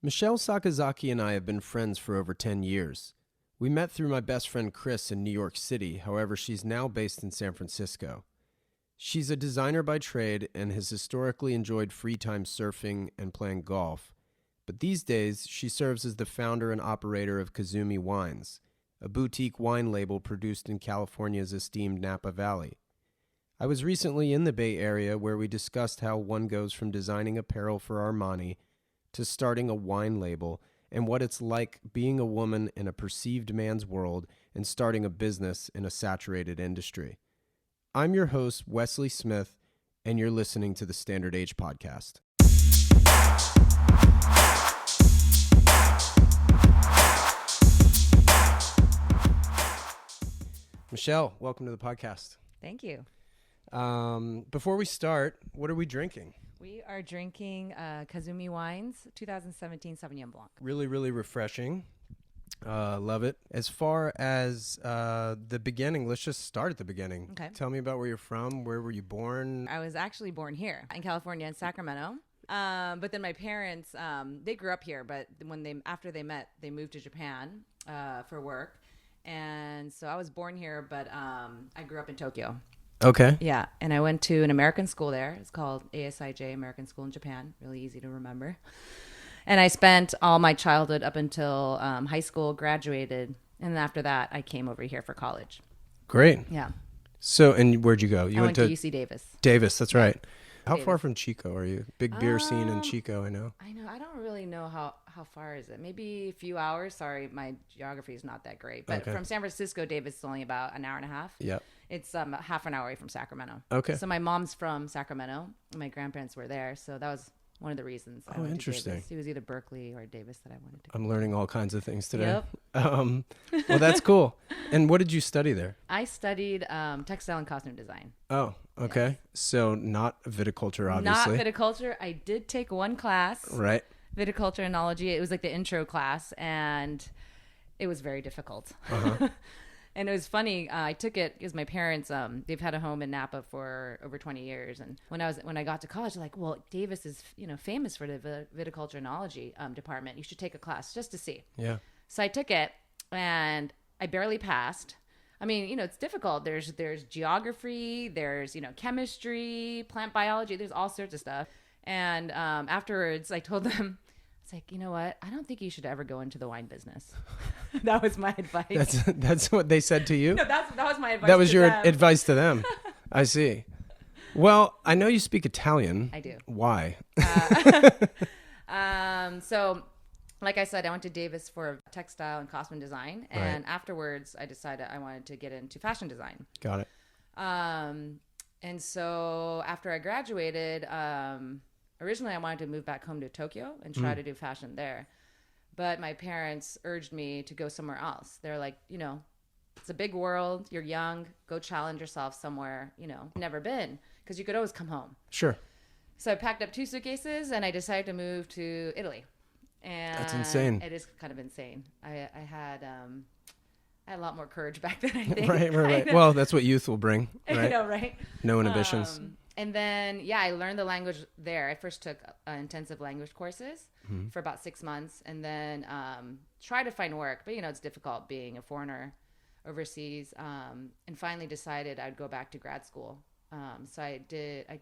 Michelle Sakazaki and I have been friends for over 10 years. We met through my best friend Chris in New York City, however, she's now based in San Francisco. She's a designer by trade and has historically enjoyed free time surfing and playing golf. But these days, she serves as the founder and operator of Kazumi Wines, a boutique wine label produced in California's esteemed Napa Valley. I was recently in the Bay Area where we discussed how one goes from designing apparel for Armani to starting a wine label and what it's like being a woman in a perceived man's world and starting a business in a saturated industry. I'm your host, Wesley Smith, and you're listening to the Standard Age Podcast. Michelle, welcome to the podcast. Thank you. Before we start, what are we drinking? We are drinking Kazumi Wines 2017 Sauvignon Blanc. Really, really refreshing. Love it. As far as the beginning, let's just start at the beginning. Okay. Tell me about where you're from. Where were you born? I was actually born here in California, in Sacramento. But then my parents, they grew up here, but after they met, they moved to Japan for work. And so I was born here, but I grew up in Tokyo. Okay. Yeah, and I went to an American school there. It's called ASIJ, American School in Japan. Really easy to remember. And I spent all my childhood up until high school, graduated, and after that, I came over here for college. Great. Yeah. So, and where'd you go? You I went to UC Davis. Davis, that's right. How Davis. far from Chico are you? Big beer scene in Chico, I know. I know. I don't really know how far is it. Maybe a few hours. Sorry, my geography is not that great. But from San Francisco, Davis is only about an hour and a half. Yep. It's half an hour away from Sacramento. Okay. So my mom's from Sacramento. And my grandparents were there. So that was one of the reasons I went interesting. to Davis. It was either Berkeley or Davis that I wanted to go. I'm learning all kinds of things today. Yep. Well, that's cool. And what did you study there? I studied textile and costume design. Oh, okay. Yes. So not viticulture, obviously. Not viticulture. I did take one class. Right. Viticulture enology. It was like the intro class, and it was very difficult. Uh-huh. And it was funny. I took it because my parents, they've had a home in Napa for over 20 years. And when I got to college, they're like, well, Davis is, famous for the viticulture enology department. You should take a class just to see. Yeah. So I took it, and I barely passed. I mean, it's difficult. There's geography, there's, chemistry, plant biology, there's all sorts of stuff. And afterwards, I told them, it's like, you know what? I don't think you should ever go into the wine business. That was my advice. That's what they said to you? No, that was my advice. That was to your them. advice to them. I see. Well, I know you speak Italian. I do. Why? So, like I said, I went to Davis for textile and costume design, and Right. afterwards, I decided I wanted to get into fashion design. Got it. And so after I graduated, originally I wanted to move back home to Tokyo and try to do fashion there. But my parents urged me to go somewhere else. They're like, it's a big world. You're young. Go challenge yourself somewhere, never been, because you could always come home. Sure. So I packed up 2 suitcases and I decided to move to Italy. And That's insane. It is kind of insane. I had a lot more courage back then, I think. Right. Well, that's what youth will bring, right? I know, right? No inhibitions. And then, I learned the language there. I first took intensive language courses for about 6 months, and then tried to find work. But, it's difficult being a foreigner overseas. And finally decided I'd go back to grad school. So I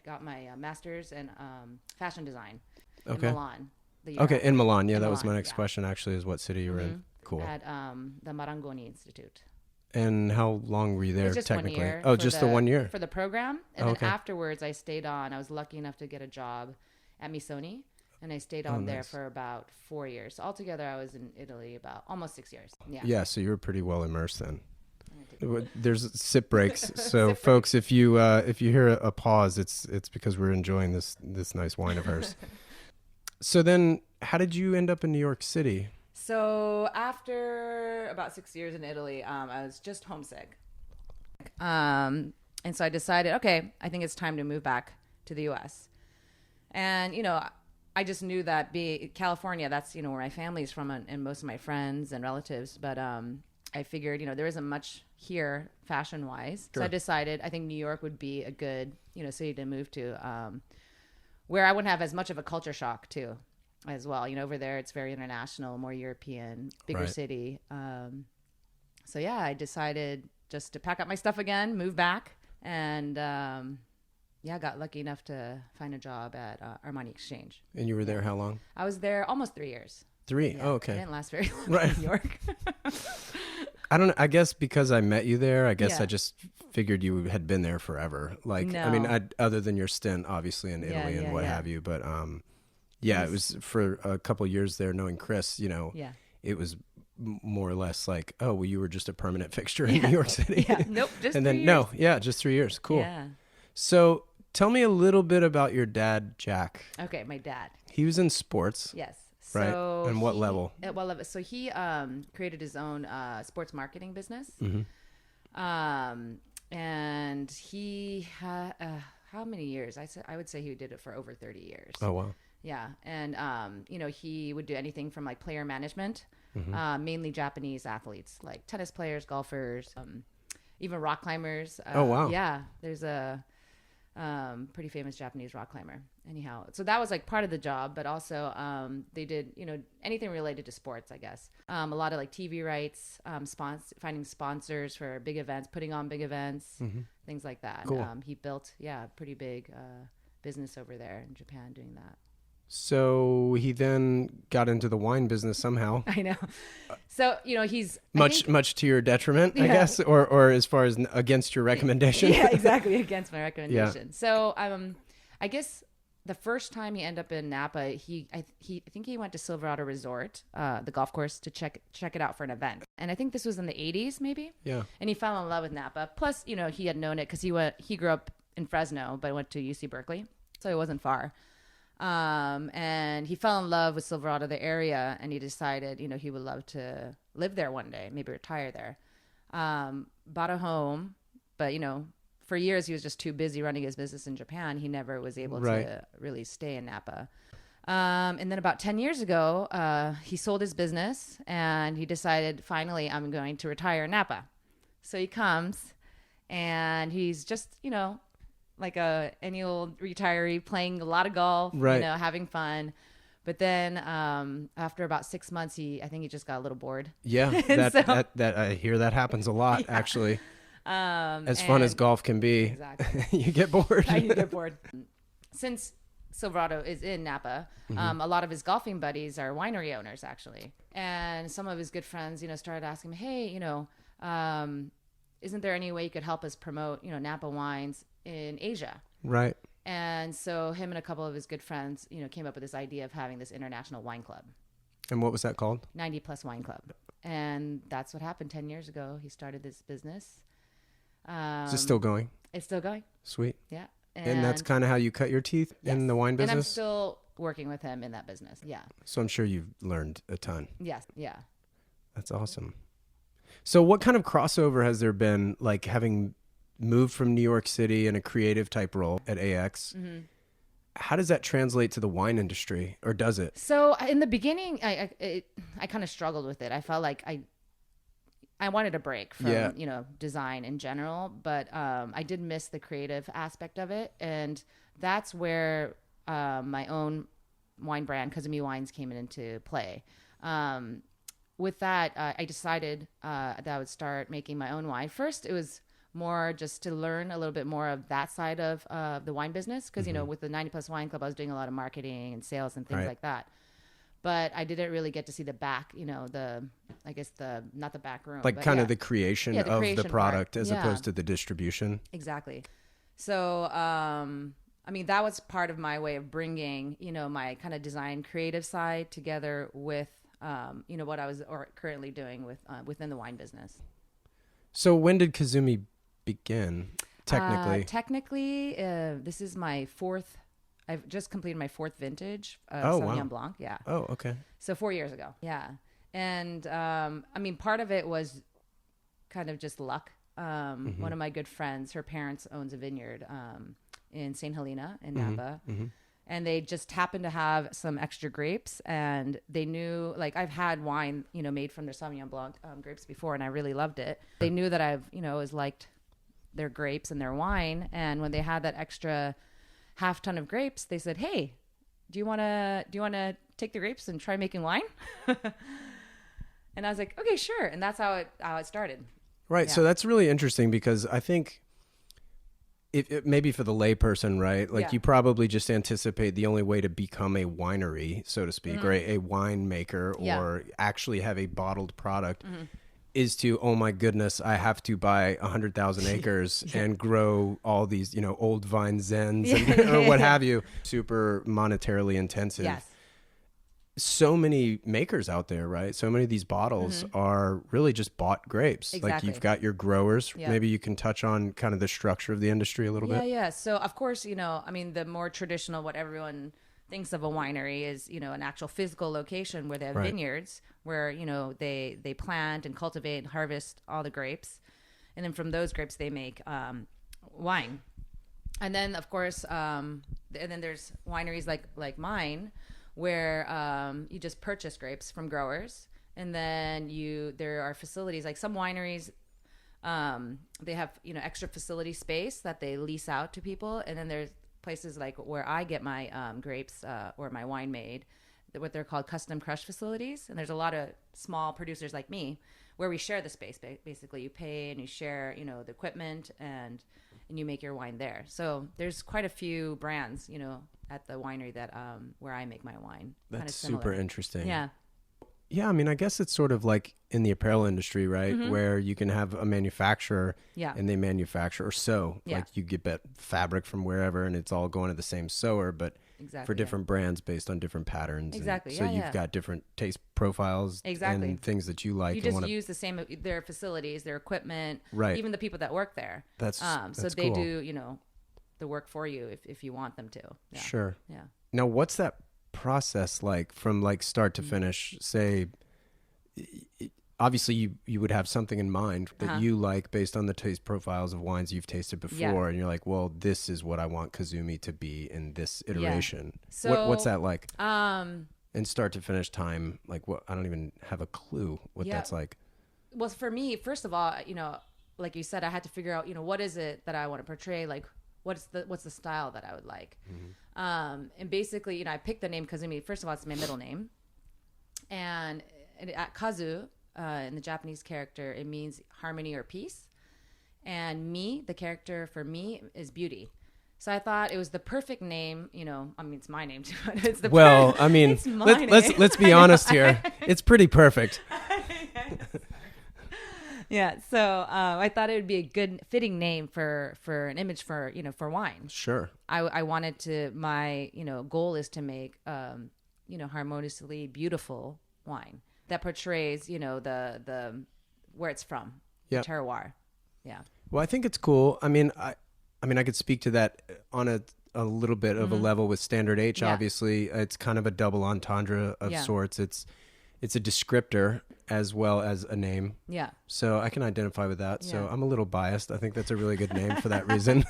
got my master's in fashion design in Milan. In Milan. Yeah, In that was my Milan, next question, actually, is what city you were in. Cool. At the Marangoni Institute. And how long were you there, It was just technically? 1 year. Oh, just the 1 year? For the program. And then afterwards, I stayed on. I was lucky enough to get a job at Missoni. And I stayed on there for about 4 years. So altogether, I was in Italy about almost 6 years. Yeah. Yeah, so you were pretty well immersed then. There's sip breaks. So, folks, if you hear a pause, it's because we're enjoying this nice wine of hers. So then, how did you end up in New York City? So after about 6 years in Italy, I was just homesick. And so I decided, okay, I think it's time to move back to the U.S. And, I just knew that California, that's, where my family's from and most of my friends and relatives. But I figured, there isn't much here fashion-wise. Sure. So I decided I think New York would be a good, city to move to, where I wouldn't have as much of a culture shock, too. as well. Over there it's very international, more European, bigger Right. city. So yeah, I decided just to pack up my stuff again, move back, and yeah, got lucky enough to find a job at Armani Exchange. And you were there how long? I was there almost 3 years. 3. Yeah, Oh, I okay. didn't last very long Right. in New York. I don't know. I guess because I met you there, I guess Yeah. I just figured you had been there forever. Like, I mean, No. other than your stint, obviously, in Yeah, Italy and yeah, what yeah. have you. But yeah, it was for a couple years there knowing Chris, Yeah. it was more or less like, oh, well, you were just a permanent fixture in New York City. Yeah. Nope. Just And 3 then, years. no, yeah, just 3 years. Cool. Yeah. So tell me a little bit about your dad, Jack. Okay. My dad. He was in sports. Yes. Right. So And what level? At what level? So he created his own sports marketing business. Mm-hmm. And he had how many years? I would say he did it for over 30 years. Oh, wow. Yeah. And he would do anything from like player management, Mm-hmm. mainly Japanese athletes, like tennis players, golfers, even rock climbers. Oh, wow. Yeah. There's a pretty famous Japanese rock climber. Anyhow, so that was like part of the job, but also they did anything related to sports, I guess. A lot of like TV rights, finding sponsors for big events, putting on big events, things like that. Cool. He built a pretty big business over there in Japan doing that. So he then got into the wine business somehow. I know. So he's Much to your detriment, I Yeah. guess, or as far as against your recommendation. yeah, exactly, against my recommendation. So I guess the first time he ended up in Napa, I think he went to Silverado Resort, the golf course, to check it out for an event. And I think this was in the 80s, maybe. Yeah. And he fell in love with Napa. Plus, he had known it because he grew up in Fresno, but went to UC Berkeley, so it wasn't far. And he fell in love with Silverado, the area, and he decided, he would love to live there one day, maybe retire there. Bought a home, but, for years he was just too busy running his business in Japan. He never was able Right. to really stay in Napa. And then about 10 years ago, he sold his business and he decided, finally, I'm going to retire in Napa. So he comes and he's just, like any old retiree, playing a lot of golf, Right. having fun. But then after about 6 months, I think he just got a little bored. Yeah, So- that I hear that happens a lot, actually. As fun as and- golf can be, Exactly. you get bored. I get bored. Since Silverado is in Napa, a lot of his golfing buddies are winery owners, actually. And some of his good friends, started asking him, hey, isn't there any way you could help us promote, Napa wines in Asia? Right. And so him and a couple of his good friends, came up with this idea of having this international wine club, And what was that called? 90 Plus Wine Club. And that's what happened 10 years ago. He started this business. Is it still going? It's still going. Sweet. Yeah. And that's kind of how you cut your teeth in Yes. the wine And I'm business? still working with him in that business. Yeah. So I'm sure you've learned a ton. Yes. Yeah. That's awesome. So what kind of crossover has there been, like having moved from New York City in a creative type role at AX? Mm-hmm. How does that translate to the wine industry, or does it? So in the beginning, I kind of struggled with it. I felt like I wanted a break from, Yeah. design in general, but I did miss the creative aspect of it. And that's where my own wine brand, Kazumi Wines, came into play. With that, I decided that I would start making my own wine. First, it was more just to learn a little bit more of that side of the wine business. Because, with the 90 Plus Wine Club, I was doing a lot of marketing and sales and things Right. like that. But I didn't really get to see the back, not the back room. Like but kind yeah. of the creation Yeah, the of creation the product part. as Yeah. opposed to the distribution. Exactly. So, that was part of my way of bringing, my kind of design creative side together with, what I was currently doing within the wine business. So when did Kazumi begin, technically? Technically, this is my fourth. I've just completed my fourth vintage of Oh, Sauvignon wow. Blanc. Yeah. Oh, okay. So 4 years ago. Yeah. And, part of it was kind of just luck. One of my good friends, her parents owns a vineyard in St. Helena in Napa. And they just happened to have some extra grapes, and they knew, like, I've had wine, made from their Sauvignon Blanc grapes before, and I really loved it. They knew that I've, always liked their grapes and their wine. And when they had that extra half ton of grapes, they said, hey, do you want to take the grapes and try making wine? And I was like, okay, sure. And that's how it started. Right. Yeah. So that's really interesting because I think if maybe for the layperson, right? Like you probably just anticipate the only way to become a winery, so to speak, or a winemaker or actually have a bottled product is to, oh my goodness, I have to buy 100,000 acres and grow all these, old vine zens or what have you. Super monetarily intensive. Yes. So many makers out there, right? So many of these bottles are really just bought grapes. Exactly. Like you've got your growers. Yeah. Maybe you can touch on kind of the structure of the industry a little bit. Yeah. So of course, the more traditional, what everyone thinks of a winery is, an actual physical location where they have vineyards where, they plant and cultivate and harvest all the grapes. And then from those grapes, they make wine. And then of course, and then there's wineries like mine, where you just purchase grapes from growers, and then there are facilities like some wineries, they have extra facility space that they lease out to people, and then there's places like where I get my grapes or my wine made, what they're called custom crush facilities, and there's a lot of small producers like me where we share the space. Basically, you pay and you share the equipment, and you make your wine there. So there's quite a few brands at the winery that where I make my wine. That's super interesting. Yeah. Yeah, I mean, I guess it's sort of like in the apparel industry, right? Where you can have a manufacturer and they manufacture or sew. Yeah. Like you get fabric from wherever and it's all going to the same sewer, but for different brands based on different patterns. Exactly. So you've got different taste profiles and things that you like. You just use the same, their facilities, their equipment, even the people that work there. That's so they cool. do, the work for you if you want them to. Yeah. Sure. Yeah. Now, what's that process like from like start to finish? Say, obviously you would have something in mind that you like based on the taste profiles of wines you've tasted before, and you're like, well, this is what I want Kazumi to be in this iteration. So what's that like? And start to finish time, like what? I don't even have a clue what that's like. Well, for me, first of all, like you said, I had to figure out, what is it that I want to portray, like what's the style that I would like. And basically, I picked the name Kazumi. First of all, it's my middle name, and at Kazu, in the Japanese character, it means harmony or peace, and me, the character for me, is beauty. So I thought it was the perfect name. I mean, it's my name too. But it's the it's my name. Let's be honest here. It's pretty perfect. Yeah, so I thought it would be a good fitting name for an image for wine. Sure. I wanted to, my goal is to make harmoniously beautiful wine that portrays the where it's from, the terroir. Yeah. Well, I think it's cool. I mean I could speak to that on a little bit of a level with Standard H. Obviously, it's kind of a double entendre of sorts. It's a descriptor as well as a name. Yeah. So I can identify with that. So I'm a little biased. I think that's a really good name for that reason.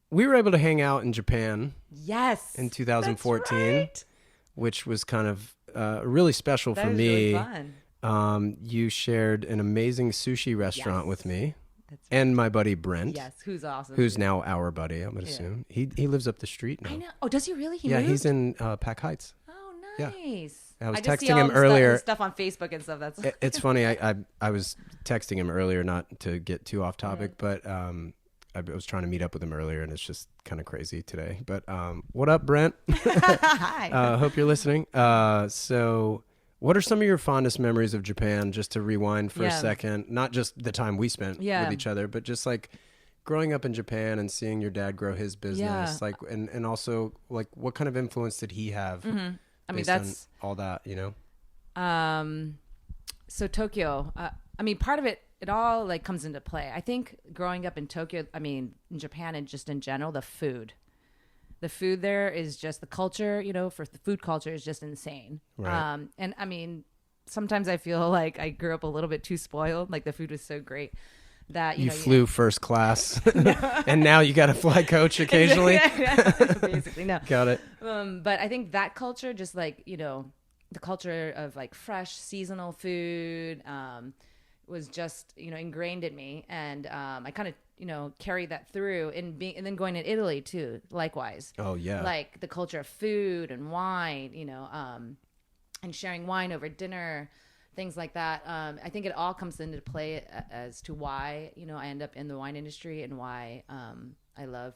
We were able to hang out in Japan. Yes. In 2014, right. Which was kind of really special for me. That was really fun. You shared an amazing sushi restaurant with me. That's right. And my buddy Brent. Yes, who's awesome. Who's now our buddy, I'm going to assume. He lives up the street now. I know. Oh, does he really? He moved? He's in Pack Heights. Oh, nice. Yeah. I was just texting him earlier. Stuff on Facebook and stuff. That's It's funny. I was texting him earlier, not to get too off topic, but I was trying to meet up with him earlier, and it's just kind of crazy today. But what up, Brent? Hi. Hope you're listening. So what are some of your fondest memories of Japan, just to rewind for a second? Not just the time we spent with each other, but just like growing up in Japan and seeing your dad grow his business, like, and also like what kind of influence did he have? I mean, that's all that, So Tokyo, part of it all like comes into play. I think growing up in Tokyo, in Japan and just in general, the food there is just the culture, for the food culture is just insane. Right. And sometimes I feel like I grew up a little bit too spoiled. Like the food was so great that, you flew first class and now you got to fly coach occasionally. Basically, no. Got it. But I think that culture, just like, the culture of like fresh seasonal food, was just, ingrained in me. And I kind of carry that through and then going to Italy too, likewise. Oh yeah. Like the culture of food and wine, and sharing wine over dinner, things like that. I think it all comes into play as to why, I end up in the wine industry and why I love,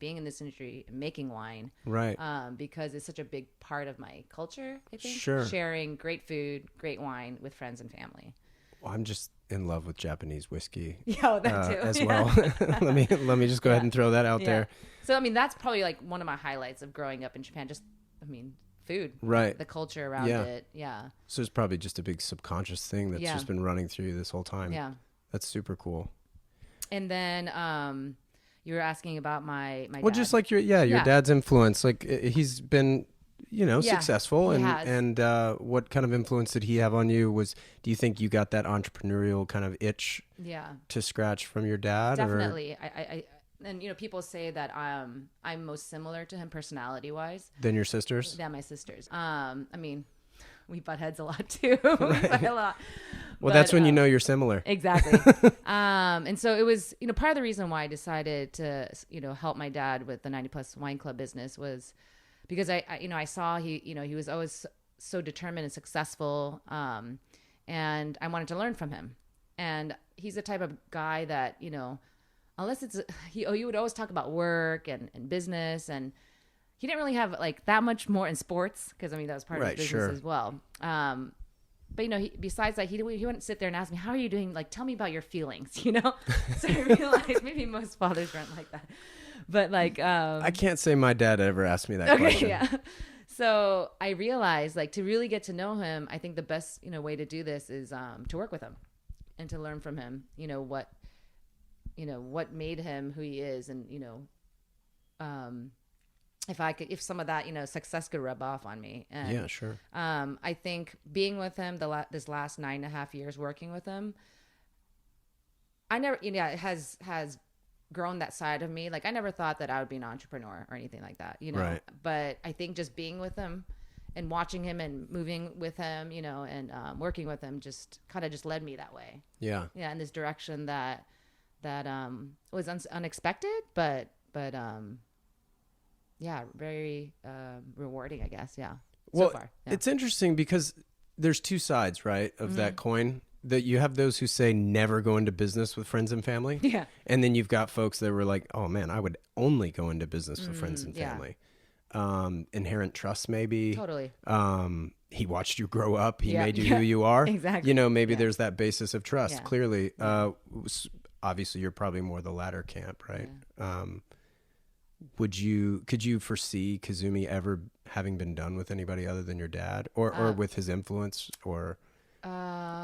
being in this industry and making wine. Right. Because it's such a big part of my culture, I think. Sure. Sharing great food, great wine with friends and family. Well, I'm just in love with Japanese whiskey. Yeah, that too. As well. let me just go ahead and throw that out there. So, that's probably like one of my highlights of growing up in Japan. Just, food. Right. The culture around it. Yeah. So it's probably just a big subconscious thing that's just been running through you this whole time. Yeah. That's super cool. And then you were asking about my well, dad. just like your dad's influence. Like he's been, successful. He and what kind of influence did he have on you? Do you think you got that entrepreneurial kind of itch to scratch from your dad? Definitely. And people say that I'm most similar to him personality wise than your sisters. Than my sisters. We butt heads a lot too. Right. We fight a lot. Well, that's when you're similar. Exactly. And so it was, part of the reason why I decided to, help my dad with the 90 Plus Wine Club business was because I saw he was always so determined and successful. And I wanted to learn from him. And he's the type of guy that, unless he would always talk about work and business, and he didn't really have like that much more in sports because that was part of his business as well. But besides that, he wouldn't sit there and ask me, "How are you doing? Like, tell me about your feelings." So I realized maybe most fathers aren't like that. But like, I can't say my dad ever asked me that question. Yeah. So I realized, like, to really get to know him, I think the best way to do this is to work with him and to learn from him. What made him who he is, and if some of that success could rub off on me. And, yeah, sure. I think being with him this last 9.5 years working with him, I never it has grown that side of me. Like I never thought that I would be an entrepreneur or anything like that. Right. But I think just being with him and watching him and moving with him, and working with him just kind of just led me that way. Yeah. Yeah, in this direction that was unexpected, but yeah, very rewarding, I guess. Yeah. Well, so far, yeah. It's interesting because there's two sides, right, of that coin. That you have those who say never go into business with friends and family. Yeah. And then you've got folks that were like, oh man, I would only go into business with friends and family. Inherent trust, maybe. Totally. He watched you grow up. He made you who you are. Exactly. Maybe there's that basis of trust. Yeah. Clearly, obviously, you're probably more the latter camp, right? Yeah. Could you foresee Kazumi ever having been done with anybody other than your dad, or with his influence, or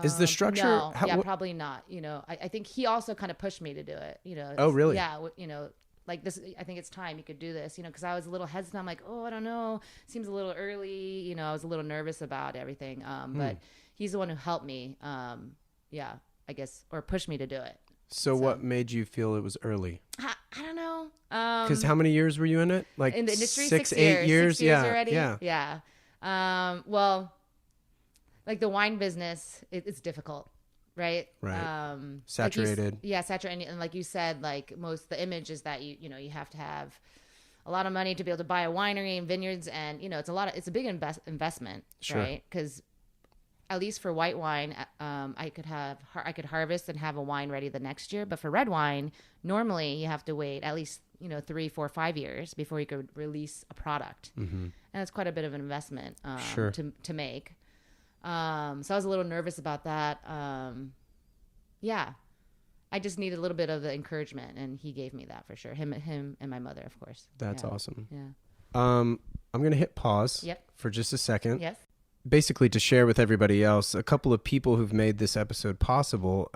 is the structure? No, probably not. I think he also kind of pushed me to do it. Oh, really? Yeah. Like this, I think it's time you could do this, because I was a little hesitant. I'm like, oh, I don't know. Seems a little early. I was a little nervous about everything. But he's the one who helped me. I guess, or pushed me to do it. So what made you feel it was early? I don't know. Because how many years were you in it? Like in the industry, 6 8 years? 6 years yeah, already. Yeah. Well, like the wine business, it's difficult, right? Right. Saturated. Saturated. And like you said, like the image is that you have to have a lot of money to be able to buy a winery and vineyards, and it's a big investment, sure. Right? Because at least for white wine, I could harvest and have a wine ready the next year. But for red wine, normally you have to wait at least 3, 4, 5 years before you could release a product, and it's quite a bit of an investment sure. to make. So I was a little nervous about that. I just needed a little bit of the encouragement, and he gave me that for sure. Him and my mother, of course. That's awesome. Yeah. I'm going to hit pause Yep. for just a second. Yes. Basically to share with everybody else, a couple of people who've made this episode possible.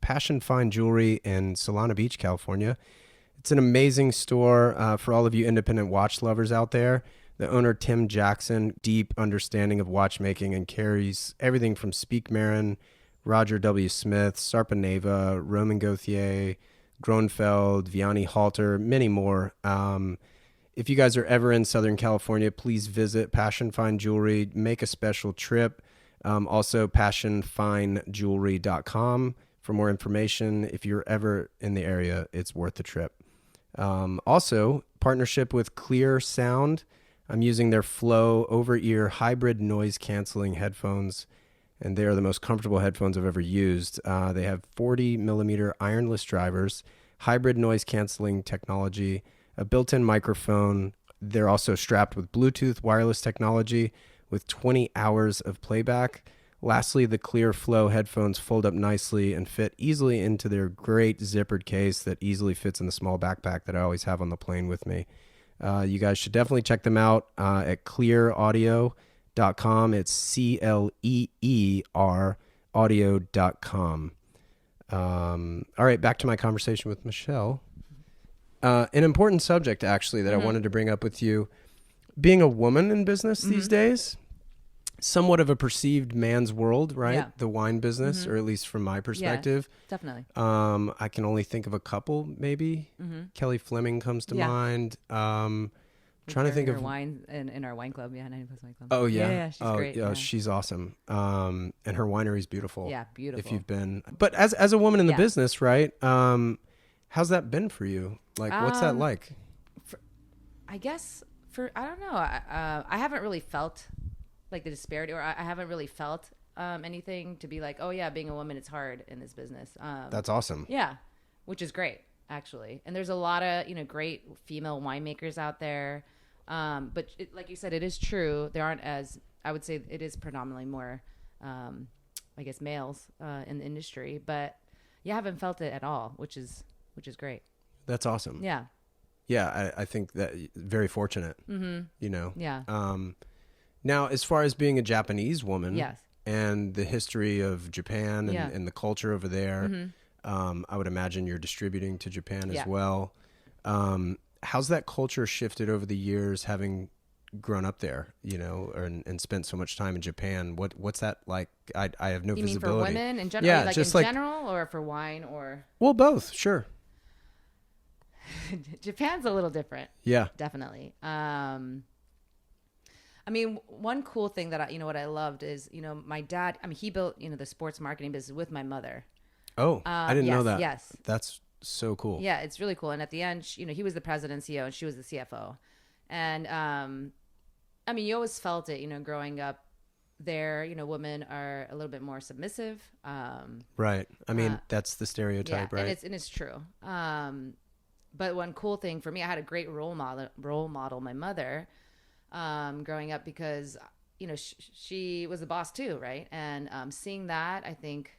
Passion Fine Jewelry in Solana Beach, California. It's an amazing store for all of you independent watch lovers out there. The owner, Tim Jackson, deep understanding of watchmaking and carries everything from Speedmaster, Roger W. Smith, Sarpaneva, Roman Gauthier, Gronfeld, Vianney Halter, many more. If you guys are ever in Southern California, please visit Passion Fine Jewelry. Make a special trip. Also, passionfinejewelry.com for more information. If you're ever in the area, it's worth the trip. Also, partnership with Clear Sound. I'm using their Flow over-ear hybrid noise-canceling headphones, and they are the most comfortable headphones I've ever used. They have 40-millimeter ironless drivers, hybrid noise-canceling technology, a built-in microphone. They're also strapped with Bluetooth wireless technology with 20 hours of playback. Lastly, the Clear Flow headphones fold up nicely and fit easily into their great zippered case that easily fits in the small backpack that I always have on the plane with me. You guys should definitely check them out at clearaudio.com. It's CLEER audio.com. All right, back to my conversation with Michelle. An important subject, actually, that I wanted to bring up with you. Being a woman in business these days, somewhat of a perceived man's world, right? Yeah. The wine business, or at least from my perspective. Yeah, definitely. I can only think of a couple, maybe. Kelly Fleming comes to mind. Trying to think of wine in our wine club. Yeah, 90 Plus Wine Club. Oh, yeah. Yeah, she's great. Yeah, she's awesome. And her winery is beautiful. Yeah, beautiful. If you've been. But as a woman in the business, right? How's that been for you? Like, what's that like? I don't know. I haven't really felt like the disparity, or I haven't really felt anything to be like, oh yeah, being a woman, it's hard in this business. That's awesome. Yeah, which is great, actually. And there's a lot of, great female winemakers out there. But like you said, it is true. There aren't I would say it is predominantly more, I guess, males in the industry. But yeah, I haven't felt it at all, which is great. That's awesome. Yeah. Yeah, I think that very fortunate, Yeah. Now, as far as being a Japanese woman Yes. and the history of Japan and the culture over there, I would imagine you're distributing to Japan as well. How's that culture shifted over the years, having grown up there, and spent so much time in Japan? What's that like? I have no visibility. You mean for women in general? Yeah, just general, or for wine, or? Well, both, sure. Japan's a little different. Yeah. Definitely. I mean, one cool thing that what I loved is, my dad, he built, the sports marketing business with my mother. Oh, I didn't know that. Yes. That's so cool. Yeah, it's really cool. And at the end, he was the president and CEO and she was the CFO. And, you always felt it, growing up there, women are a little bit more submissive. Right. I mean, that's the stereotype, right? And it's true. But one cool thing for me, I had a great role model, my mother, growing up, because, she was a boss too. Right. And, seeing that, I think,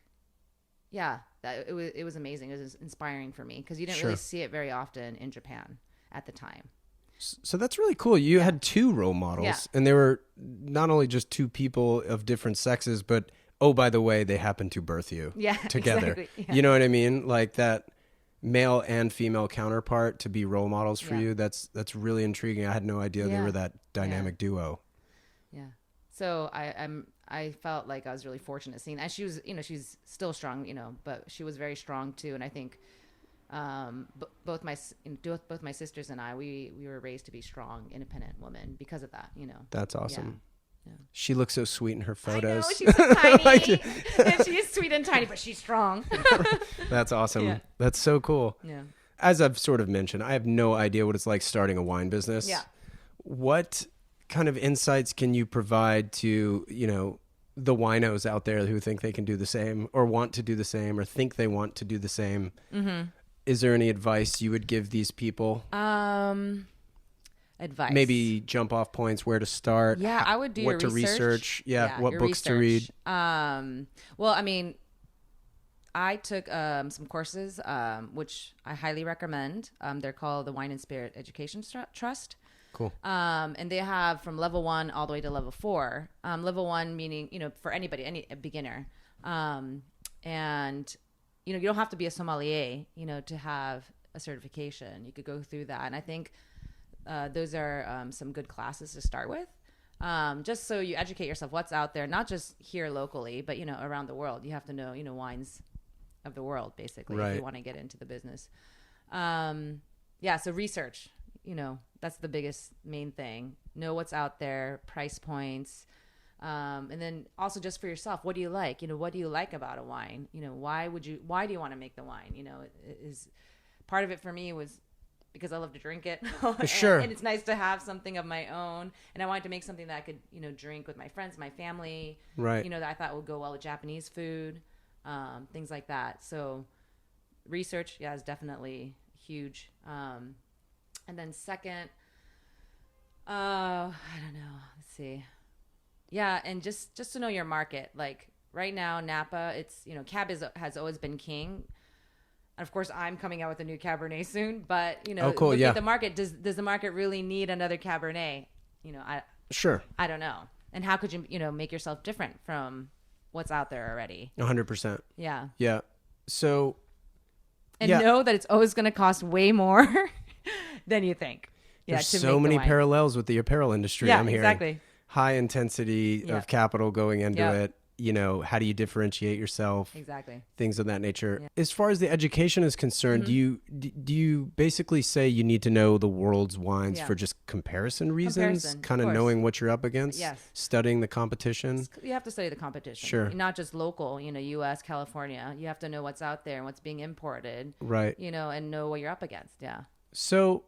that it was amazing. It was inspiring for me, because you didn't really see it very often in Japan at the time. So that's really cool. You had two role models, and they were not only just two people of different sexes, but, oh, by the way, they happened to birth you together. Exactly. Yeah. You know what I mean? Like that male and female counterpart to be role models for you. That's really intriguing. I had no idea they were that dynamic duo. Yeah. So I felt like I was really fortunate seeing that. She was, she's still strong, but she was very strong too. And I think both my sisters and I, we were raised to be strong, independent women because of that. That's awesome. Yeah. She looks so sweet in her photos. I know, she's so tiny. And she is sweet and tiny, but she's strong. That's awesome. Yeah. That's so cool. Yeah. As I've sort of mentioned, I have no idea what it's like starting a wine business. Yeah. What kind of insights can you provide to, the winos out there who think they can do the same, or want to do the same, or think they want to do the same? Mm-hmm. Is there any advice you would give these people? Advice. Maybe jump off points, where to start. Yeah, I would do what to research. Yeah, what books to read. Well, I took some courses, which I highly recommend. They're called the Wine and Spirit Education Trust. Cool. And they have from level 1 all the way to level 4. Level 1 meaning, for anybody, a beginner. And you don't have to be a sommelier, to have a certification. You could go through that. And I think those are some good classes to start with. Just so you educate yourself what's out there, not just here locally, but, around the world. You have to know, wines of the world, basically, if you want to get into the business. So research, that's the biggest main thing. Know what's out there, price points, And then also just for yourself, what do you like? What do you like about a wine? Why do you want to make the wine? It is part of it for me was because I love to drink it. Sure. And it's nice to have something of my own. And I wanted to make something that I could, drink with my friends, my family. Right. That I thought would go well with Japanese food, things like that. So research, is definitely huge. And then second, I don't know. Let's see. Yeah, and just to know your market. Like right now, Napa, it's Cab has always been king. And of course, I'm coming out with a new Cabernet soon. But oh, cool. Look Yeah. at the market. Does the market really need another Cabernet? Sure. I don't know. And how could you make yourself different from what's out there already? 100%. Yeah. Yeah. So. And know that it's always going to cost way more than you think. There's so many parallels with the apparel industry. Yeah, I'm hearing. Exactly. High intensity of capital going into it. How do you differentiate yourself? Exactly. Things of that nature. Yeah. As far as the education is concerned, do you basically say you need to know the world's wines for just comparison reasons? Kind of knowing what you're up against? Yes. Studying the competition? You have to study the competition. Sure. Not just local, U.S., California. You have to know what's out there and what's being imported. Right. And know what you're up against. Yeah. So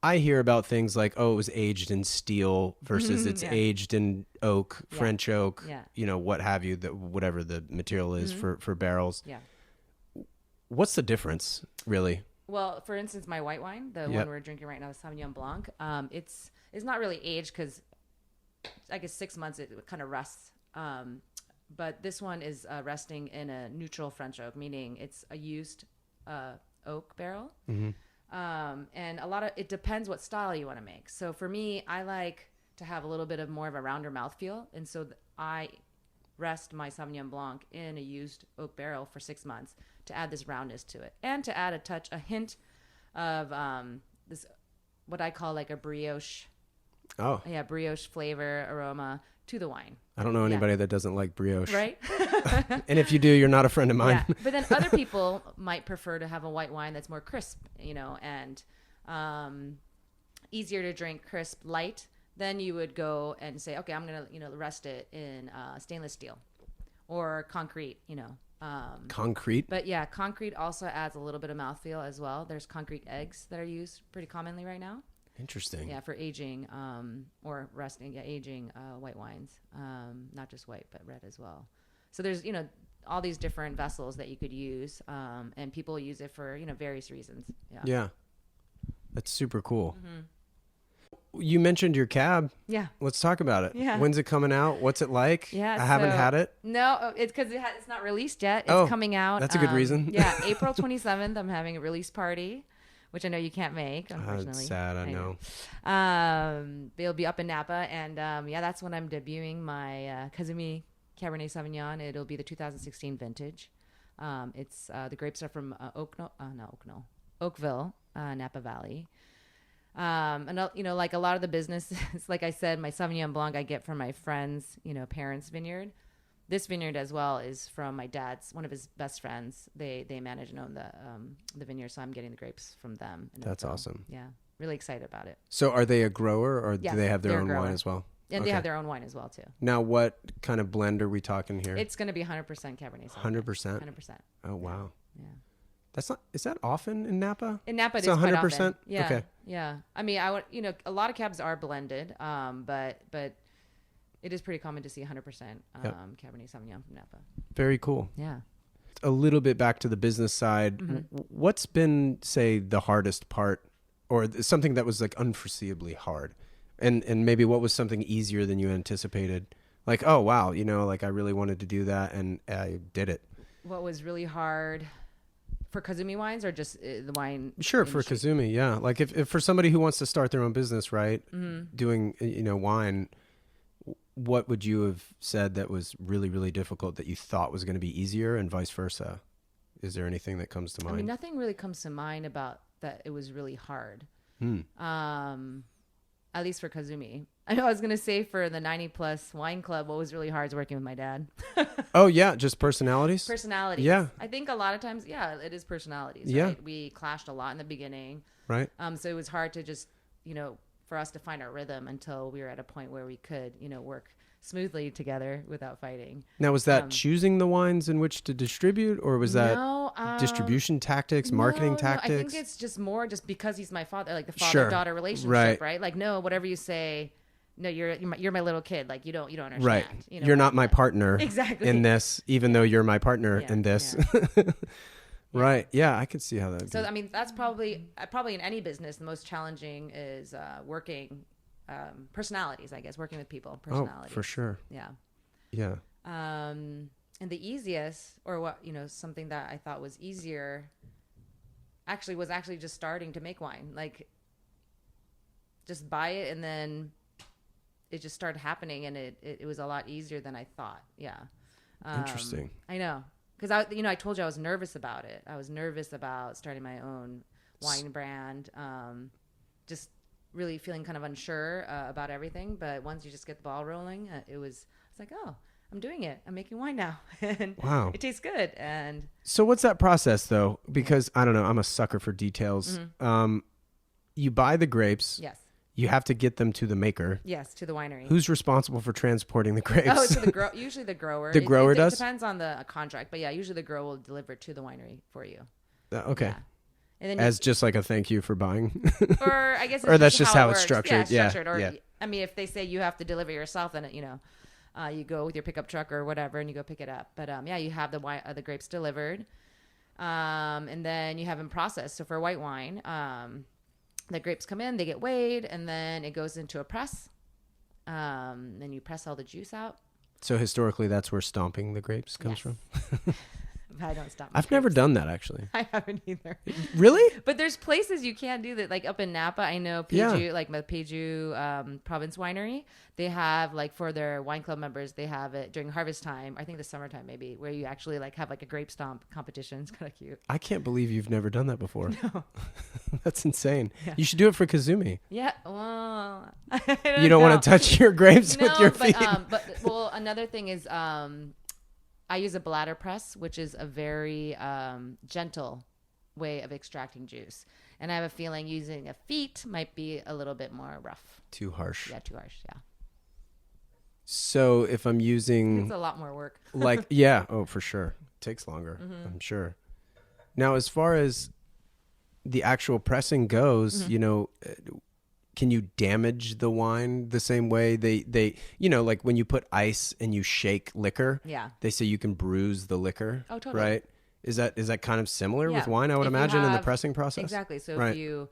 I hear about things like, it was aged in steel versus it's aged in oak, French oak, what have you, whatever the material is for barrels. Yeah. What's the difference, really? Well, for instance, my white wine, the one we're drinking right now, the Sauvignon Blanc, it's not really aged because I guess 6 months it kind of rusts. But this one is resting in a neutral French oak, meaning it's a used oak barrel. Mm-hmm. And it depends what style you want to make. So for me, I like to have a little bit of more of a rounder mouthfeel. And so I rest my Sauvignon Blanc in a used oak barrel for 6 months to add this roundness to it and to add a hint of this, what I call like a brioche. Oh. Yeah, brioche flavor, aroma to the wine. I don't know anybody that doesn't like brioche. Right? And if you do, you're not a friend of mine. Yeah. But then other people might prefer to have a white wine that's more crisp, and easier to drink, crisp, light. Then you would go and say, okay, I'm going to, rest it in stainless steel or concrete, Concrete? But yeah, concrete also adds a little bit of mouthfeel as well. There's concrete eggs that are used pretty commonly right now. Interesting. Yeah, for aging or resting, aging white wines, not just white, but red as well. So there's, all these different vessels that you could use, and people use it for, various reasons. Yeah. Yeah. That's super cool. Mm-hmm. You mentioned your cab. Yeah. Let's talk about it. Yeah. When's it coming out? What's it like? Yeah. I haven't had it. No, it's because it's not released yet. It's coming out. That's a good reason. Yeah. April 27th, I'm having a release party, which I know you can't make, unfortunately. It's sad, I know. It'll be up in Napa, and that's when I'm debuting my Kazumi Cabernet Sauvignon. It'll be the 2016 vintage. It's the grapes are from Oakville, Napa Valley. And like a lot of the business, like I said, my Sauvignon Blanc I get from my friend's, parents' vineyard. This vineyard as well is from my dad's, one of his best friends. They manage and own the vineyard, so I'm getting the grapes from them. That's awesome. Yeah, really excited about it. So are they a grower, or yes, do they have their own wine as well? And they have their own wine as well too. Now, what kind of blend are we talking here? It's going to be 100% Cabernet Sauvignon. 100%? 100%. Oh, wow. Yeah. Is that often in Napa? In Napa, it's 100%. Yeah. Okay. Yeah. I mean, a lot of cabs are blended, but it is pretty common to see 100% Cabernet Sauvignon from Napa. Very cool. Yeah. A little bit back to the business side. Mm-hmm. What's been, say, the hardest part, or something that was like unforeseeably hard? And maybe what was something easier than you anticipated? Like, oh, wow, like I really wanted to do that and I did it. What was really hard for Kazumi Wines, or just the wine? Sure, industry? For Kazumi, yeah. Like if for somebody who wants to start their own business, right, doing, wine, what would you have said that was really, really difficult that you thought was going to be easier, and vice versa? Is there anything that comes to mind? I mean, nothing really comes to mind about that it was really hard. At least for Kazumi. I know I was going to say for the 90 Plus Wine Club, what was really hard is working with my dad. Oh, yeah. Just personalities? Personalities. Yeah. I think a lot of times, it is personalities. Yeah. Right? We clashed a lot in the beginning. Right. So it was hard to just, for us to find our rhythm until we were at a point where we could, work smoothly together without fighting. Now, was that choosing the wines in which to distribute, or was that distribution tactics, marketing tactics? No, I think it's just more just because he's my father, like the father-daughter relationship, right? Like, no, whatever you say, no, you're my little kid. Like, you don't understand. Right. You know, you're not my partner exactly in this, even though you're my partner in this. Yeah. Right. Yeah, I could see how that. So, I mean, that's probably in any business, the most challenging is working personalities, I guess, working with people, personalities. Oh, for sure. Yeah. Yeah. And the easiest, or what, something that I thought was easier was just starting to make wine. Like, just buy it, and then it just started happening, and it was a lot easier than I thought. Yeah. Interesting. I know. Because I told you I was nervous about it. I was nervous about starting my own wine brand. Just really feeling kind of unsure about everything. But once you just get the ball rolling, I was like, oh, I'm doing it. I'm making wine now, and wow, it tastes good. And so, what's that process though? Because I don't know, I'm a sucker for details. Mm-hmm. You buy the grapes. Yes. You have to get them to the maker. Yes, to the winery. Who's responsible for transporting the grapes? Oh, to usually the grower. The grower does? It depends on the contract, but yeah, usually the grower will deliver it to the winery for you. Okay. Yeah. And then as just like a thank you for buying. Or I guess or that's just how it it's works. structured. Yeah, structured. Or I mean, if they say you have to deliver yourself, then you go with your pickup truck or whatever, and you go pick it up. But you have the grapes delivered, and then you have them processed. So for white wine, the grapes come in, they get weighed, and then it goes into a press. Then you press all the juice out. So historically, that's where stomping the grapes comes from? I don't stop. I've never done that, actually. I haven't either. Really? But there's places you can do that. Like up in Napa, I know Piguet, like my Piguet Province Winery, they have like for their wine club members, they have it during harvest time. I think the summertime maybe, where you actually like have like a grape stomp competition. It's kind of cute. I can't believe you've never done that before. No. That's insane. Yeah. You should do it for Kazumi. Yeah. Well, you don't want to touch your grapes with your feet. But another thing is, I use a bladder press, which is a very gentle way of extracting juice. And I have a feeling using a feet might be a little bit more rough. Too harsh. Yeah, too harsh. Yeah. So if I'm using... It's a lot more work. for sure. It takes longer, I'm sure. Now, as far as the actual pressing goes, can you damage the wine the same way they like when you put ice and you shake liquor, they say you can bruise the liquor. Oh, totally. Right? Is that kind of similar with wine, I would imagine, in the pressing process? Exactly. So if you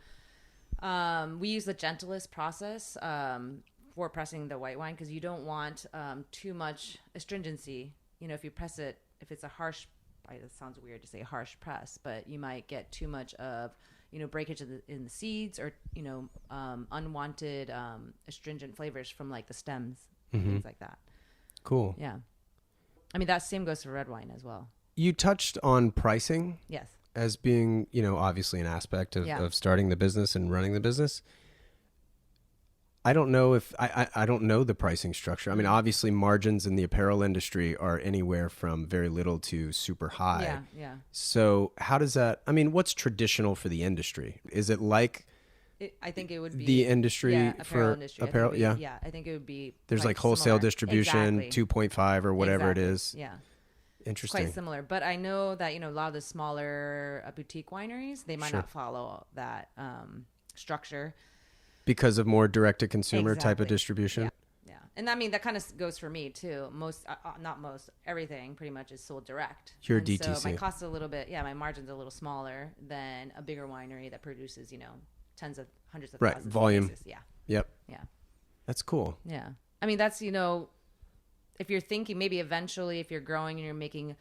we use the gentlest process for pressing the white wine, because you don't want too much astringency. If you press it, if it's a harsh, it sounds weird to say harsh press, but you might get too much of breakage in the seeds, or unwanted astringent flavors from like the stems, things like that. Cool. Yeah, I mean that same goes for red wine as well. You touched on pricing. Yes. As being obviously an aspect of starting the business and running the business. I don't know if I don't know the pricing structure. I mean, obviously margins in the apparel industry are anywhere from very little to super high. Yeah, yeah. So how does that, I mean, what's traditional for the industry? Is it like I think it would be the industry for industry. apparel? Yeah. I think it would be. There's like wholesale distribution, exactly. 2.5 or whatever it is. Yeah. Interesting. Quite similar. But I know that, a lot of the smaller boutique wineries, they might not follow that structure. Because of more direct-to-consumer type of distribution? Yeah. And I mean, that kind of goes for me, too. Everything pretty much is sold direct. Your DTC. So my cost a little bit, my margin's a little smaller than a bigger winery that produces, tens of hundreds of thousands. Right, volume. Of cases. Yeah. Yep. Yeah. That's cool. Yeah. I mean, that's, if you're thinking maybe eventually if you're growing and you're making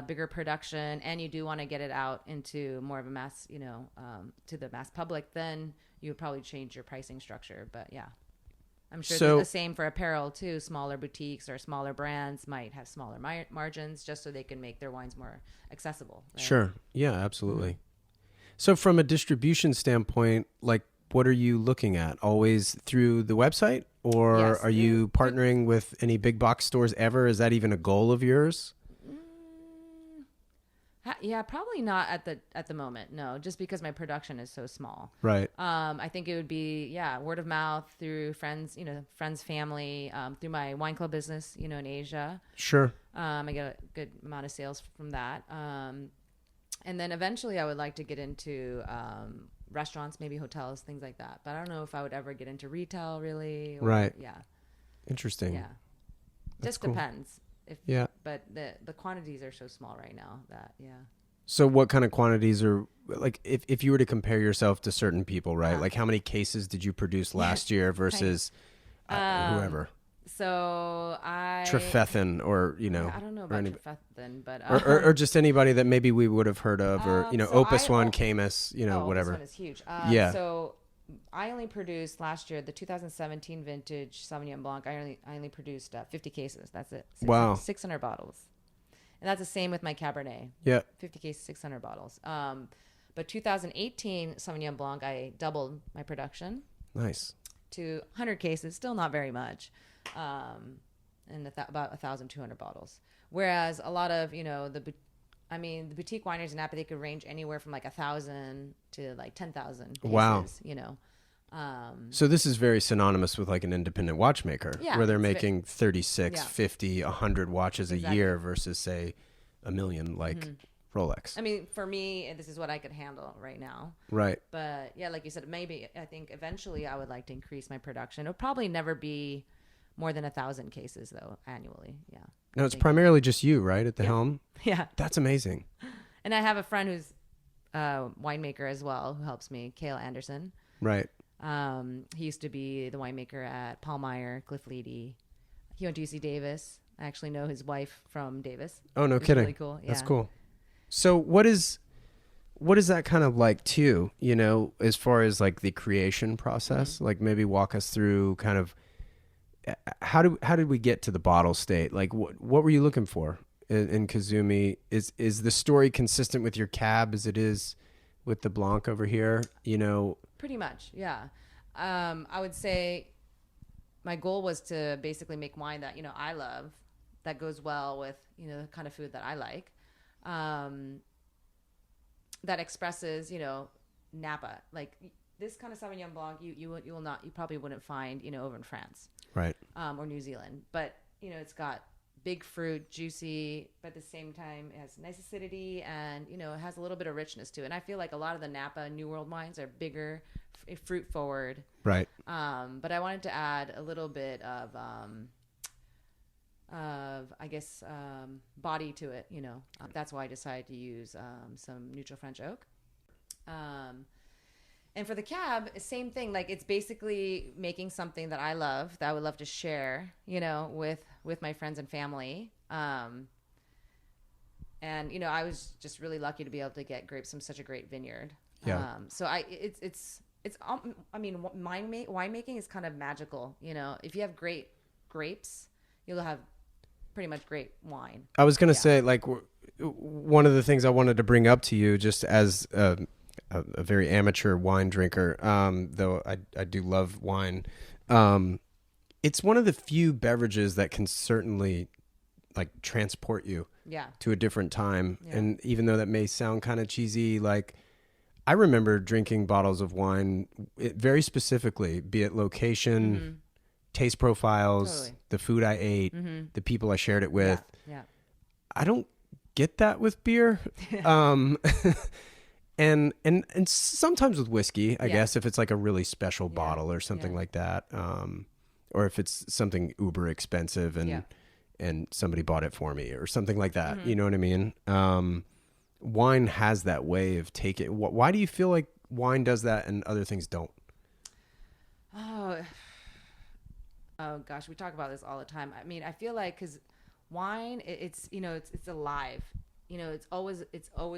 bigger production and you do want to get it out into more of a mass, to the mass public, then you would probably change your pricing structure. But yeah, I'm sure it's the same for apparel too. Smaller boutiques or smaller brands might have smaller margins just so they can make their wines more accessible. Right? Sure. Yeah, absolutely. Mm-hmm. So from a distribution standpoint, like what are you looking at? Always through the website? Or are you partnering with any big box stores ever? Is that even a goal of yours? Yeah, probably not at the moment. No, just because my production is so small. Right. I think it would be word of mouth through friends, friends, family, through my wine club business, in Asia. Sure. I get a good amount of sales from that. And then eventually I would like to get into restaurants, maybe hotels, things like that. But I don't know if I would ever get into retail really. Right. Yeah. Interesting. Yeah. That's Just cool. depends. Yeah. But the quantities are so small right now that, So what kind of quantities are, like, if you were to compare yourself to certain people, right? Like how many cases did you produce last year versus whoever? So Trefethen or, I don't know about Trefethen, but or just anybody that maybe we would have heard of, or so Opus One, Camus, whatever. Opus One is huge. Yeah. So I only produced last year the 2017 vintage Sauvignon Blanc. I only produced 50 cases. That's it. Wow. 600 bottles, and that's the same with my Cabernet. Yeah. 50 cases, 600 bottles. But 2018 Sauvignon Blanc, I doubled my production. Nice. To 100 cases, still not very much. And about 1,200 bottles. Whereas a lot of, the boutique wineries in Napa, they could range anywhere from like 1,000 to like 10,000 cases. Wow. So this is very synonymous with like an independent watchmaker, where they're making 36, 50, 100 watches a year versus say a million, like Rolex. I mean, for me, this is what I could handle right now. Right. But yeah, like you said, maybe I think eventually I would like to increase my production. It'll probably never be more than 1,000 cases though annually. Yeah. No, it's primarily just you, right, at the helm? Yeah. That's amazing. And I have a friend who's a winemaker as well who helps me, Cale Anderson. Right. He used to be the winemaker at Paul Meyer, Cliff Leedy. He went to UC Davis. I actually know his wife from Davis. Oh, no kidding. Really cool. Yeah. That's cool. So what is that kind of like too, as far as like the creation process? Like maybe walk us through kind of how did we get to the bottle state? Like what were you looking for in Kazumi? Is the story consistent with your cab as it is with the Blanc over here? Pretty much, yeah. I would say my goal was to basically make wine that I love, that goes well with the kind of food that I like, that expresses Napa. Like this kind of Sauvignon Blanc, you probably wouldn't find over in France. Right. Or New Zealand. But, it's got big fruit, juicy, but at the same time, it has nice acidity and, it has a little bit of richness to it. And I feel like a lot of the Napa New World wines are bigger, fruit forward. Right. But I wanted to add a little bit of I guess, body to it, That's why I decided to use some neutral French oak. And for the cab, same thing. Like it's basically making something that I love, that I would love to share, with my friends and family. And I was just really lucky to be able to get grapes from such a great vineyard. Yeah. So winemaking is kind of magical. If you have great grapes, you'll have pretty much great wine. I was gonna say, like, one of the things I wanted to bring up to you, just as a very amateur wine drinker, though I do love wine. It's one of the few beverages that can certainly like transport you to a different time. Yeah. And even though that may sound kind of cheesy, like I remember drinking bottles of wine very specifically, be it location, taste profiles, the food I ate, the people I shared it with. Yeah. I don't get that with beer. And sometimes with whiskey, I guess, if it's like a really special bottle or something like that, or if it's something uber expensive and somebody bought it for me or something like that. You know what I mean? Wine has that way of taking. Why do you feel like wine does that and other things don't? Oh gosh, we talk about this all the time. I mean, I feel like because wine, it's alive. It's always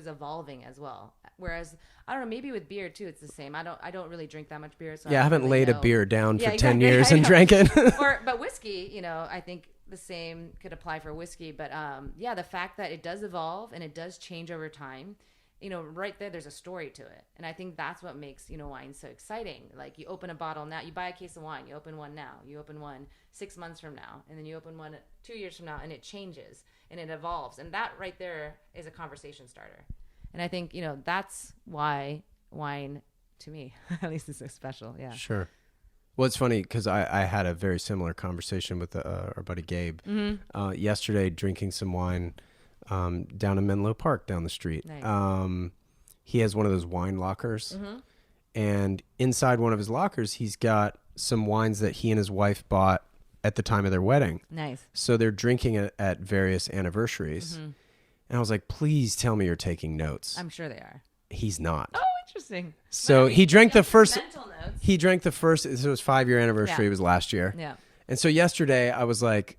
evolving as well. Whereas I don't know, maybe with beer too, it's the same. I don't really drink that much beer. So I haven't really laid know. A beer down for 10 exactly. years and drank it. But whiskey, I think the same could apply for whiskey. But the fact that it does evolve and it does change over time, right there's a story to it. And I think that's what makes, wine so exciting. Like you open a bottle now, you buy a case of wine, you open one now, you open one 6 months from now, and then you open one 2 years from now, and it changes and it evolves. And that right there is a conversation starter. And I think, that's why wine to me, at least is so special. Yeah. Sure. Well, it's funny because I had a very similar conversation with our buddy Gabe yesterday, drinking some wine down in Menlo Park down the street. Nice. He has one of those wine lockers, and inside one of his lockers, he's got some wines that he and his wife bought at the time of their wedding. Nice. So they're drinking it at various anniversaries. And I was like, please tell me you're taking notes. I'm sure they are. He's not. Oh, interesting. So he drank the first. Mental notes. He drank the first. So it was 5-year anniversary. Yeah. It was last year. Yeah. And so yesterday I was like,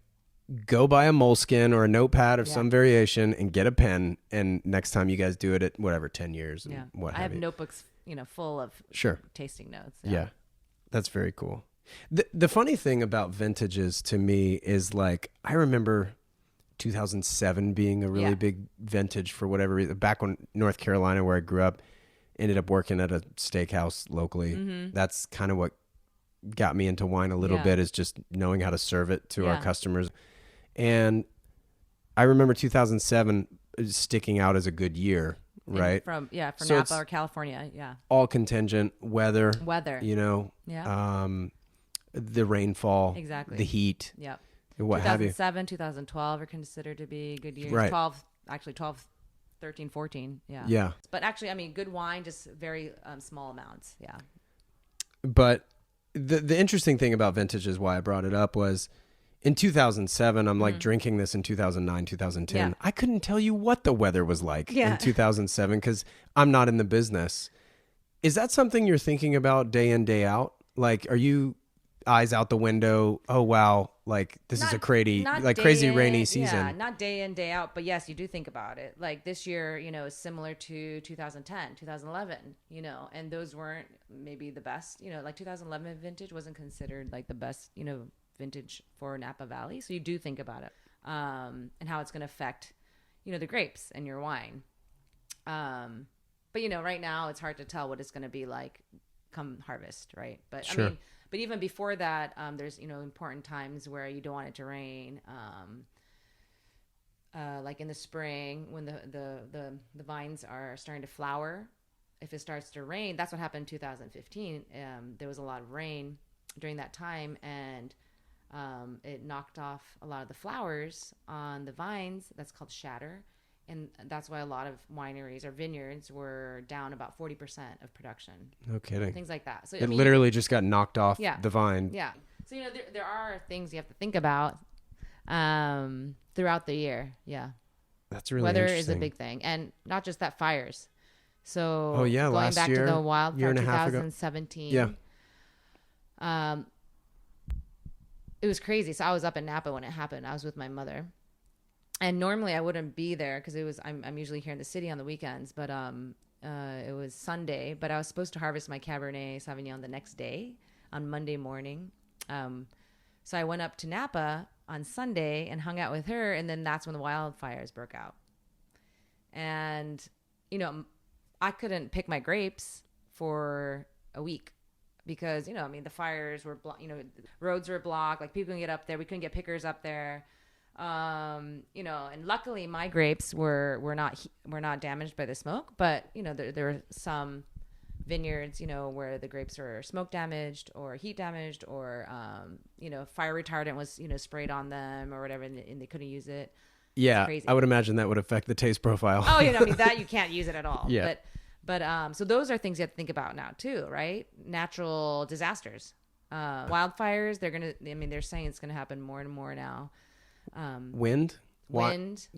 go buy a moleskin or a notepad of some variation and get a pen. And next time you guys do it at whatever 10 years and what I have have you. notebooks, full of tasting notes. Yeah. That's very cool. The funny thing about vintages to me is like I remember 2007 being a really big vintage for whatever reason. Back when North Carolina, where I grew up, ended up working at a steakhouse locally. That's kind of what got me into wine a little bit, is just knowing how to serve it to our customers. And I remember 2007 sticking out as a good year, right? From So Napa or California. Yeah. All contingent, weather, the rainfall, Exactly. the heat, Yep. what have you. 2007, 2012 are considered to be good years. Right. 12, 13, 14. Yeah. Yeah. But actually, I mean, good wine, just very small amounts. Yeah. But the interesting thing about vintage is why I brought it up was in 2007, I'm like drinking this in 2009, 2010. Yeah. I couldn't tell you what the weather was like in 2007 because I'm not in the business. Is that something you're thinking about day in, day out? Like, are you eyes out the window? Oh, wow. Like this is a crazy rainy season. Yeah, not day in, day out. But yes, you do think about it. Like this year, is similar to 2010, 2011, and those weren't maybe the best, like 2011 vintage wasn't considered like the best, vintage for Napa Valley. So you do think about it and how it's going to affect, the grapes and your wine. But, right now it's hard to tell what it's going to be like come harvest, right? But sure. I mean, but even before that, there's, important times where you don't want it to rain. Like in the spring when the vines are starting to flower, if it starts to rain, that's what happened in 2015. There was a lot of rain during that time, and it knocked off a lot of the flowers on the vines. That's called shatter. And that's why a lot of wineries or vineyards were down about 40% of production. No kidding. Things like that. So it literally just got knocked off the vine. Yeah. So, there are things you have to think about throughout the year. Yeah. That's really Weather interesting. is a big thing. And not just that, fires. So going last back year, to the wildfire, 2017. Yeah. It was crazy. So I was up in Napa when it happened. I was with my mother. And normally I wouldn't be there because I'm usually here in the city on the weekends, but it was Sunday. But I was supposed to harvest my Cabernet Sauvignon the next day on Monday morning. So I went up to Napa on Sunday and hung out with her, and then that's when the wildfires broke out. And I couldn't pick my grapes for a week because the fires were roads were blocked, like people couldn't get up there. We couldn't get pickers up there. And luckily my grapes were not damaged by the smoke, but there were some vineyards, where the grapes were smoke damaged or heat damaged or fire retardant was sprayed on them or whatever, and they couldn't use it. Yeah, I would imagine that would affect the taste profile. Oh, that you can't use it at all. Yeah. But so those are things you have to think about now too, right? Natural disasters, wildfires. They're saying it's gonna happen more and more now. Wind,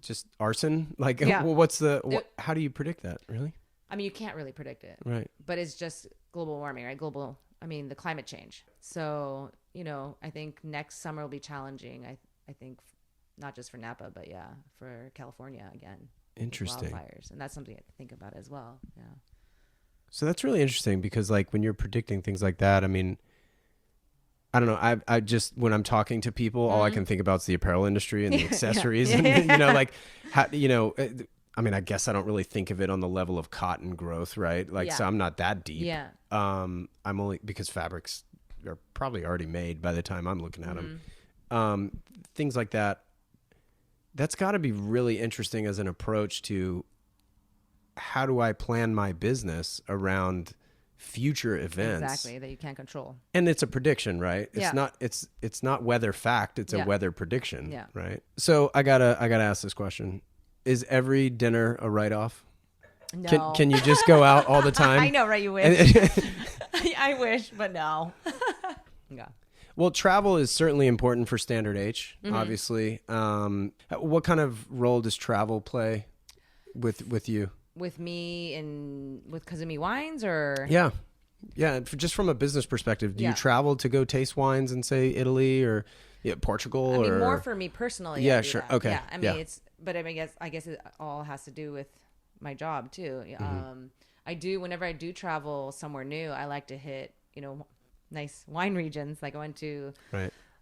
just arson. Like, how do you predict that? Really? You can't really predict it, right? But it's just global warming, right? The climate change. So, I think next summer will be challenging. I think not just for Napa, but for California again. Interesting. Wildfires, and that's something to think about as well. Yeah. So that's really interesting because, like, when you're predicting things like that, I don't know. I just, when I'm talking to people, all I can think about is the apparel industry and the accessories, and like, how, I mean, I guess I don't really think of it on the level of cotton growth, right? Like, so I'm not that deep. Yeah. I'm only because fabrics are probably already made by the time I'm looking at them. Things like that. That's got to be really interesting as an approach to how do I plan my business around future events. Exactly, that you can't control. And it's a prediction, right? It's Yeah. not it's not weather fact, it's a weather prediction, Yeah. right? So I got to ask this question. Is every dinner a write-off? No. Can you just go out all the time? I know, right? You wish. I wish, but no. Yeah. Well, travel is certainly important for Standard H, obviously. What kind of role does travel play with you? With me and with Kazumi Wines, or Yeah. Just from a business perspective, do you travel to go taste wines in, say, Italy or Portugal? I mean, or more for me personally. Yeah, I do sure. that. Okay. Yeah, I mean, I guess it all has to do with my job too. I do, whenever I do travel somewhere new, I like to hit, nice wine regions. Like I went to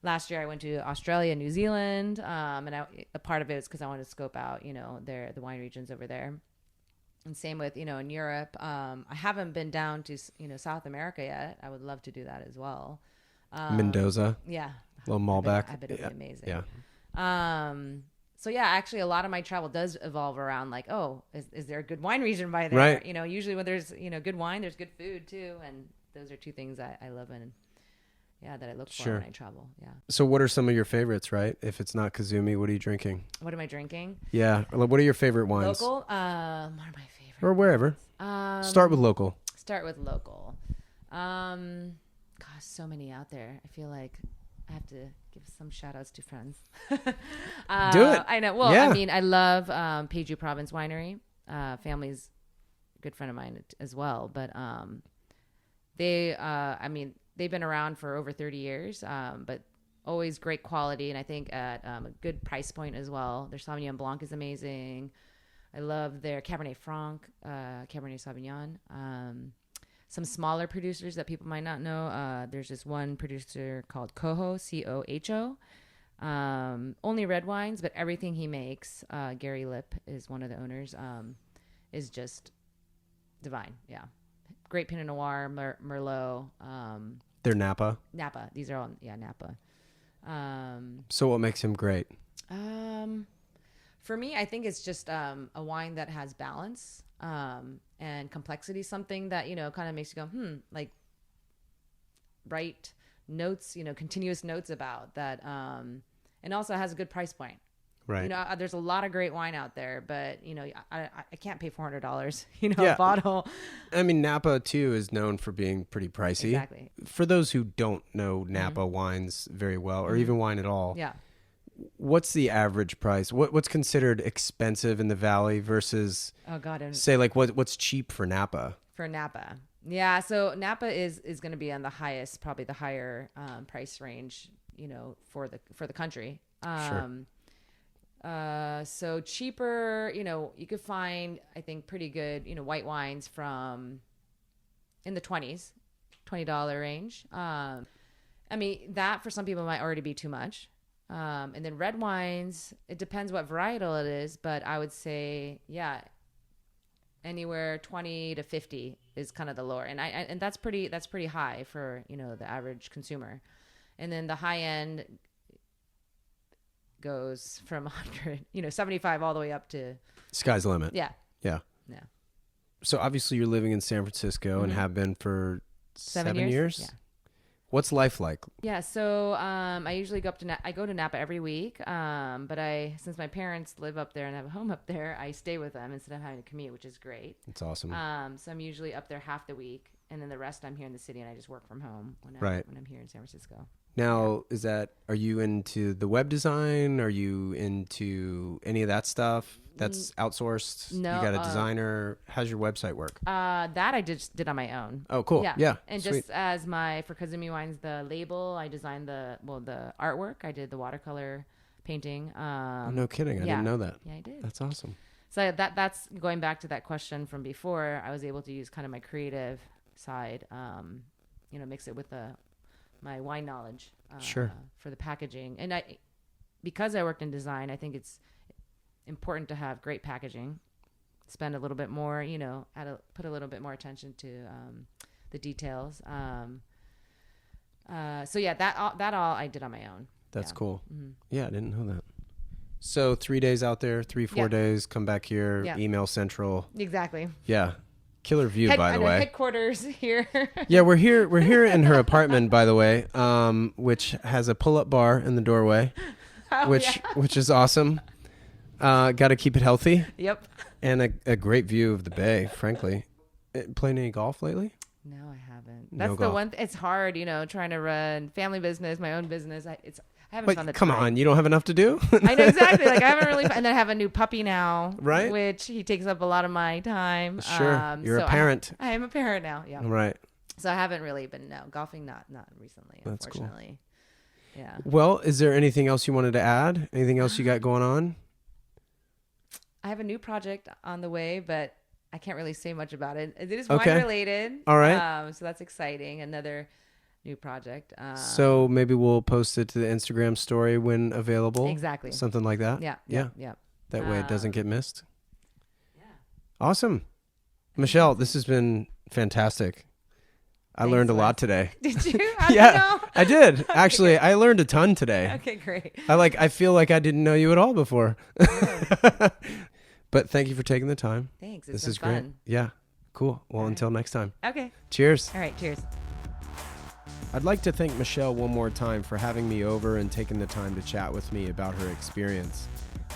last year, I went to Australia, New Zealand, and a part of it is because I wanted to scope out, the wine regions over there. And same with, in Europe. I haven't been down to, South America yet. I would love to do that as well. Mendoza. Yeah. Little Malbec. I bet it'd be amazing. Yeah. So yeah, actually a lot of my travel does evolve around like, oh, is there a good wine region by there? Right. Usually when there's, good wine, there's good food too. And those are two things I love and that I look for when I travel. Yeah. So what are some of your favorites, right? If it's not Kazumi, what are you drinking? What am I drinking? Yeah. What are your favorite wines? Local? What are my favorites? Or wherever. Start with local. Start with local. Gosh, so many out there. I feel like I have to give some shout outs to friends. Do it. I know. Well, I mean, I love Piguet Province Winery. Family's a good friend of mine as well. But they've been around for over 30 years, but always great quality. And I think at a good price point as well. Their Sauvignon Blanc is amazing. I love their Cabernet Franc, Cabernet Sauvignon. Some smaller producers that people might not know. There's this one producer called Coho, Coho. Only red wines, but everything he makes, Gary Lip is one of the owners, is just divine. Yeah. Great Pinot Noir, Merlot. They're Napa. Napa. These are all, Napa. So what makes him great? For me, I think it's just a wine that has balance and complexity, something that, kind of makes you go, like write notes, continuous notes about that. And also has a good price point. Right. There's a lot of great wine out there, but, I can't pay $400, a bottle. I mean, Napa, too, is known for being pretty pricey. Exactly. For those who don't know Napa wines very well, or even wine at all. Yeah. What's the average price? What's considered expensive in the Valley versus, say, like what's cheap for Napa? For Napa. Yeah. So Napa is going to be on the highest, probably the higher price range, for the country. Sure. So cheaper, you could find, I think, pretty good, white wines from in the $20 range. I mean, that for some people might already be too much. And then red wines, it depends what varietal it is, but I would say, anywhere 20 to 50 is kind of the lower. And that's pretty high for, the average consumer. And then the high end goes from 100, 75 all the way up to sky's the limit. Yeah. Yeah. Yeah. So obviously you're living in San Francisco and have been for 7 years. Yeah. What's life like? Yeah. So, I usually go I go to Napa every week. But since my parents live up there and have a home up there, I stay with them instead of having to commute, which is great. It's awesome. So I'm usually up there half the week, and then the rest I'm here in the city and I just work from home when I'm here in San Francisco. Now, are you into the web design? Are you into any of that stuff that's outsourced? No. You got a designer. How's your website work? That I just did on my own. Oh, cool. Yeah. And sweet. just as for Kazumi Wines, the label, I designed the artwork. I did the watercolor painting. No kidding. I didn't know that. Yeah, I did. That's awesome. So that's going back to that question from before. I was able to use kind of my creative side, mix it with my wine knowledge Sure. for the packaging. And because I worked in design, I think it's important to have great packaging. spend a little bit more, put a little bit more attention to the details. So yeah, that all I did on my own. That's Yeah. cool. Mhm. Yeah, I didn't know that. So 3 days out there, 4 Yeah. days, come back here, Yeah. email central. Exactly. Yeah. Killer view, by the way. Headquarters here. Yeah, we're here in her apartment, by the way, which has a pull-up bar in the doorway, which is awesome. Got to keep it healthy. Yep. And a great view of the bay, frankly. Playing any golf lately? No, I haven't. No That's the golf. one. It's hard, trying to run family business, my own business. I haven't Wait, found the come time. on, you don't have enough to do? I know exactly. Like I haven't really, and then I have a new puppy now, Right. Which he takes up a lot of my time. Sure, you're so a parent. I am a parent now. Yeah. Right. So I haven't really been golfing. Not recently. That's cool. Unfortunately. Yeah. Well, is there anything else you wanted to add? Anything else you got going on? I have a new project on the way, but I can't really say much about it. It is Okay. wine related. All right. So that's exciting. Another new project. So maybe we'll post it to the Instagram story when available. Exactly. Something like that. Yeah. That way it doesn't get missed. Yeah. Awesome. Michelle, this has been fantastic. I learned a lot today. Did you? How'd Yeah, you know? I did. Actually, I learned a ton today. Okay, great. I feel like I didn't know you at all before. But thank you for taking the time. Thanks. This It's is been great. fun. Yeah. Cool. Well, right. until next time. Okay. Cheers. All right. Cheers. I'd like to thank Michelle one more time for having me over and taking the time to chat with me about her experience.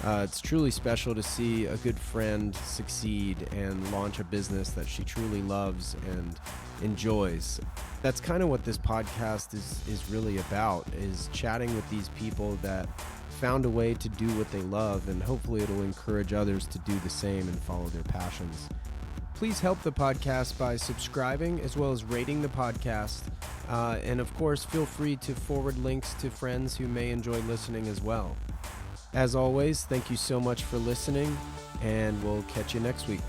It's truly special to see a good friend succeed and launch a business that she truly loves and enjoys. That's kind of what this podcast is really about, is chatting with these people that found a way to do what they love, and hopefully it'll encourage others to do the same and follow their passions. Please help the podcast by subscribing as well as rating the podcast. And of course, feel free to forward links to friends who may enjoy listening as well. As always, thank you so much for listening, and we'll catch you next week.